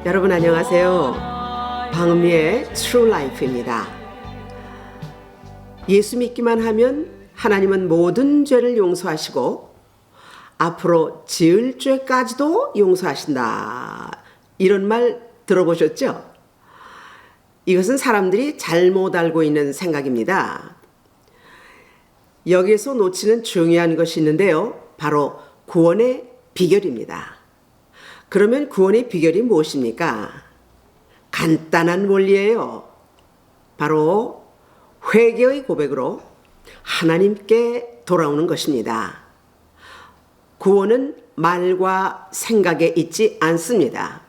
여러분 안녕하세요. 방은미의 True Life입니다. 예수 믿기만 하면 하나님은 모든 죄를 용서하시고 앞으로 지을 죄까지도 용서하신다. 이런 말 들어보셨죠? 이것은 사람들이 잘못 알고 있는 생각입니다. 여기에서 놓치는 중요한 것이 있는데요. 바로 구원의 비결입니다. 그러면 구원의 비결이 무엇입니까? 간단한 원리예요. 바로 회개의 고백으로 하나님께 돌아오는 것입니다. 구원은 말과 생각에 있지 않습니다.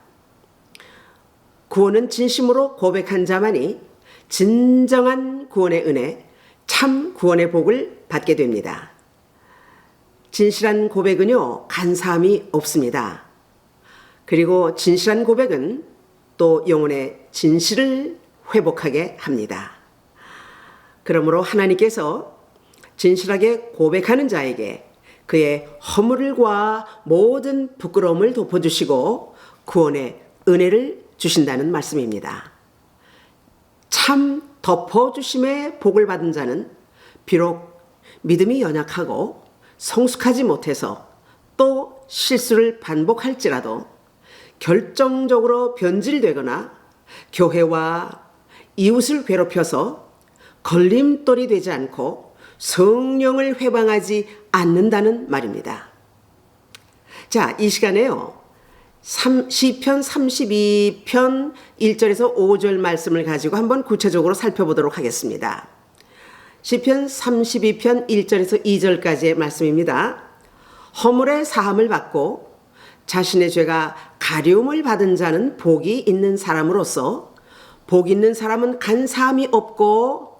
구원은 진심으로 고백한 자만이 진정한 구원의 은혜, 참 구원의 복을 받게 됩니다. 진실한 고백은요, 간사함이 없습니다. 그리고 진실한 고백은 또 영혼의 진실을 회복하게 합니다. 그러므로 하나님께서 진실하게 고백하는 자에게 그의 허물과 모든 부끄러움을 덮어주시고 구원의 은혜를 주신다는 말씀입니다. 참 덮어주심의 복을 받은 자는 비록 믿음이 연약하고 성숙하지 못해서 또 실수를 반복할지라도 결정적으로 변질되거나 교회와 이웃을 괴롭혀서 걸림돌이 되지 않고 성령을 회방하지 않는다는 말입니다. 자, 이 시간에요. 시편 32편 1절에서 5절 말씀을 가지고 한번 구체적으로 살펴보도록 하겠습니다. 시편 32편 1절에서 2절까지의 말씀입니다. 허물의 사함을 받고 자신의 죄가 가려움을 받은 자는 복이 있는 사람으로서 복 있는 사람은 간사함이 없고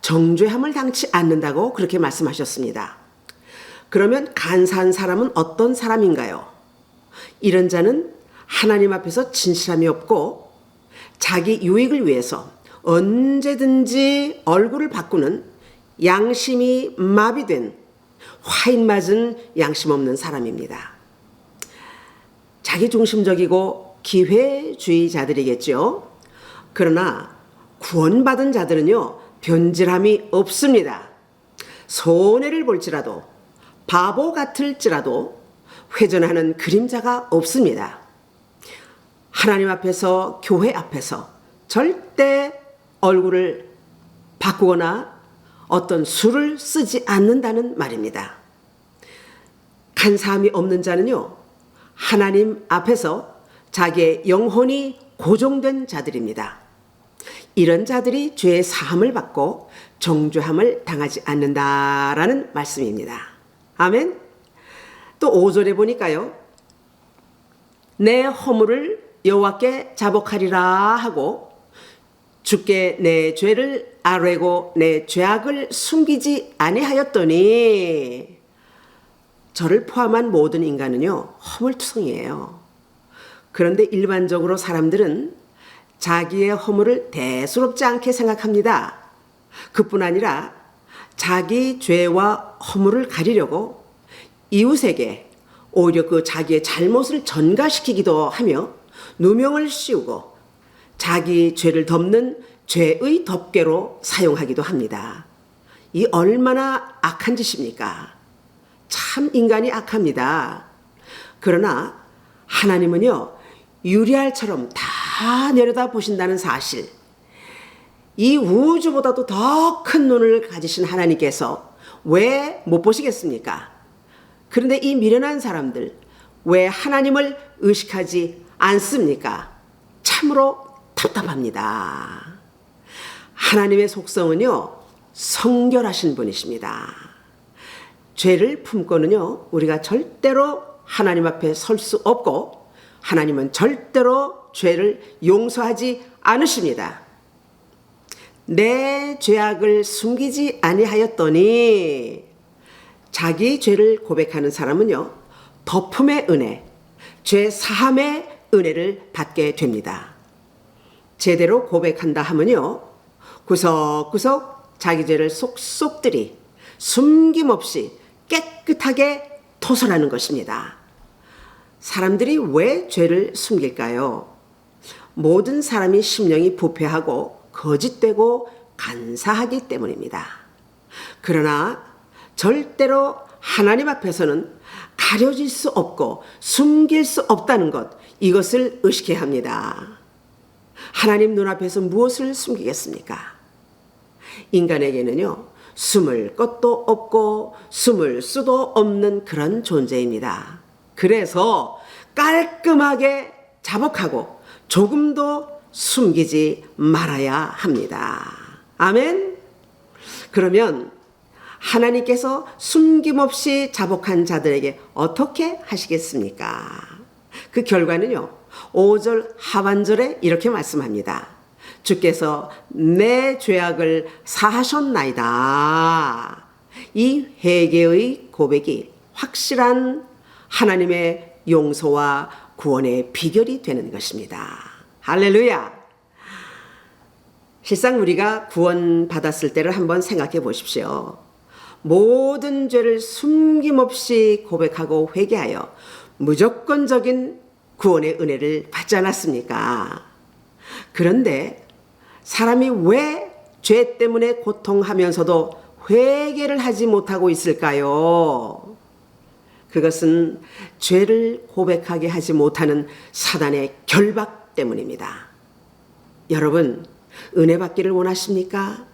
정죄함을 당치 않는다고 그렇게 말씀하셨습니다. 그러면 간사한 사람은 어떤 사람인가요? 이런 자는 하나님 앞에서 진실함이 없고 자기 유익을 위해서 언제든지 얼굴을 바꾸는 양심이 마비된 화인 맞은 양심 없는 사람입니다. 자기중심적이고 기회주의자들이겠죠. 그러나 구원받은 자들은요, 변질함이 없습니다. 손해를 볼지라도 바보 같을지라도 회전하는 그림자가 없습니다. 하나님 앞에서 교회 앞에서 절대 얼굴을 바꾸거나 어떤 수를 쓰지 않는다는 말입니다. 간사함이 없는 자는요, 하나님 앞에서 자기의 영혼이 고정된 자들입니다. 이런 자들이 죄의 사함을 받고 정죄함을 당하지 않는다라는 말씀입니다. 아멘. 또 5절에 보니까요, 내 허물을 여호와께 자복하리라 하고 주께 내 죄를 아뢰고 내 죄악을 숨기지 아니하였더니, 저를 포함한 모든 인간은요, 허물투성이에요. 그런데 일반적으로 사람들은 자기의 허물을 대수롭지 않게 생각합니다. 그뿐 아니라 자기 죄와 허물을 가리려고 이웃에게 오히려 그 자기의 잘못을 전가시키기도 하며 누명을 씌우고 자기 죄를 덮는 죄의 덮개로 사용하기도 합니다. 이 얼마나 악한 짓입니까? 참 인간이 악합니다. 그러나 하나님은요, 유리알처럼 다 내려다 보신다는 사실, 이 우주보다도 더 큰 눈을 가지신 하나님께서 왜 못 보시겠습니까? 그런데 이 미련한 사람들 왜 하나님을 의식하지 않습니까? 참으로 답답합니다. 하나님의 속성은요, 성결하신 분이십니다. 죄를 품고는요, 우리가 절대로 하나님 앞에 설 수 없고 하나님은 절대로 죄를 용서하지 않으십니다. 내 죄악을 숨기지 아니하였더니, 자기 죄를 고백하는 사람은요, 덮음의 은혜, 죄 사함의 은혜를 받게 됩니다. 제대로 고백한다 하면요, 구석구석 자기 죄를 속속들이 숨김없이 깨끗하게 토설하는 것입니다. 사람들이 왜 죄를 숨길까요? 모든 사람이 심령이 부패하고 거짓되고 간사하기 때문입니다. 그러나 절대로 하나님 앞에서는 가려질 수 없고 숨길 수 없다는 것, 이것을 의식해야 합니다. 하나님 눈앞에서 무엇을 숨기겠습니까? 인간에게는요, 숨을 것도 없고 숨을 수도 없는 그런 존재입니다. 그래서 깔끔하게 자복하고 조금도 숨기지 말아야 합니다. 아멘. 그러면 하나님께서 숨김없이 자복한 자들에게 어떻게 하시겠습니까? 그 결과는요, 5절 하반절에 이렇게 말씀합니다. 주께서 내 죄악을 사하셨나이다. 이 회개의 고백이 확실한 하나님의 용서와 구원의 비결이 되는 것입니다. 할렐루야. 실상 우리가 구원받았을 때를 한번 생각해 보십시오. 모든 죄를 숨김없이 고백하고 회개하여 무조건적인 구원의 은혜를 받지 않았습니까? 그런데 사람이 왜 죄 때문에 고통하면서도 회개를 하지 못하고 있을까요? 그것은 죄를 고백하게 하지 못하는 사단의 결박 때문입니다. 여러분, 은혜 받기를 원하십니까?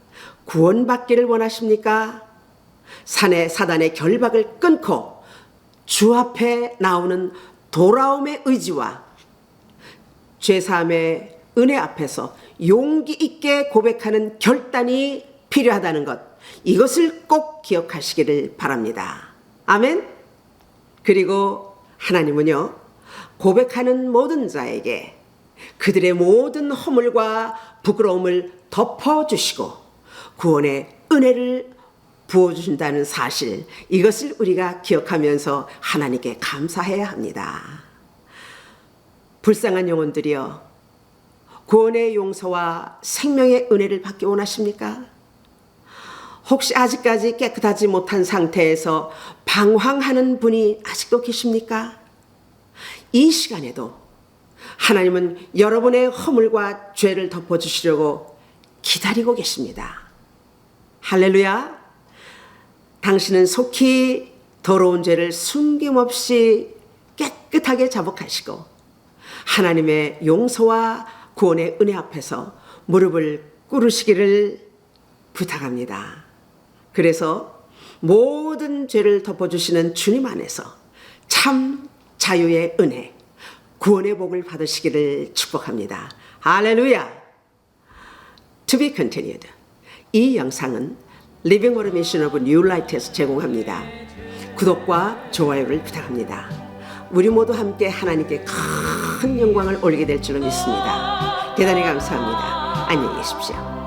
구원 받기를 원하십니까? 사단의 결박을 끊고 주 앞에 나오는 돌아옴의 의지와 죄사함의 은혜 앞에서 용기 있게 고백하는 결단이 필요하다는 것, 이것을 꼭 기억하시기를 바랍니다. 아멘. 그리고 하나님은요, 고백하는 모든 자에게 그들의 모든 허물과 부끄러움을 덮어주시고 구원의 은혜를 부어주신다는 사실, 이것을 우리가 기억하면서 하나님께 감사해야 합니다. 불쌍한 영혼들이여, 구원의 용서와 생명의 은혜를 받기 원하십니까? 혹시 아직까지 깨끗하지 못한 상태에서 방황하는 분이 아직도 계십니까? 이 시간에도 하나님은 여러분의 허물과 죄를 덮어주시려고 기다리고 계십니다. 할렐루야. 당신은 속히 더러운 죄를 숨김없이 깨끗하게 자복하시고 하나님의 용서와 구원의 은혜 앞에서 무릎을 꿇으시기를 부탁합니다. 그래서 모든 죄를 덮어주시는 주님 안에서 참 자유의 은혜, 구원의 복을 받으시기를 축복합니다. 할렐루야. To be continued. 이 영상은 Living Water Mission of New Light에서 제공합니다. 구독과 좋아요를 부탁합니다. 우리 모두 함께 하나님께 큰 영광을 올리게 될 줄로 믿습니다. 대단히 감사합니다. 안녕히 계십시오.